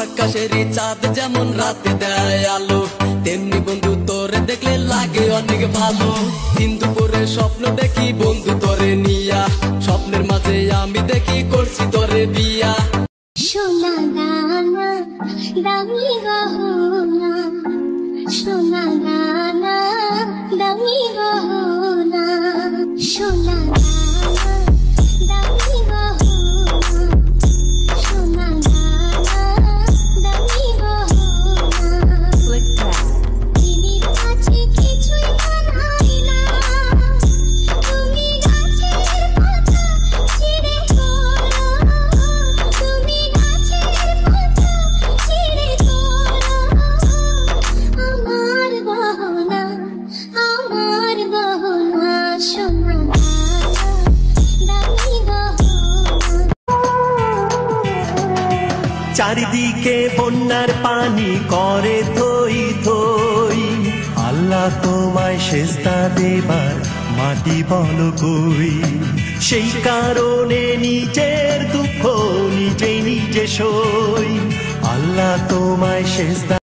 আকাশেরই চাঁদ যেমন রাতে দেয় আলো, তেমনি বন্ধু তোরে দেখলে লাগে অনেক ভালো। দিন দুপুরে স্বপ্ন দেখি বন্ধু তোরে নিয়া, স্বপ্নের মাঝে আমি দেখি করছি তোরে বিয়া। সোনা দানা দামি গহনা, সোনা দানা দামি গহনা, সোনা দানা দামি গহনা, সোনা দানা দামি গহনা। তুমি কাছে কিছুই জানাই না, তুমি গাছের পাতা ছিঁড়ে পড়ো, তুমি গাছের পাতা ছিঁড়ে পড়ো। আমার গহনা, আমার গহনা, সোনা দামি গহনা। চারিদিকে বন্যার পানি করে থই থই, আল্লাহ তোমায় সেজদা দেবার মাটি বলো কই। সেই কারণে নিজের দুঃখ নিজে নিজে সই, আল্লাহ তোমায় সেজদা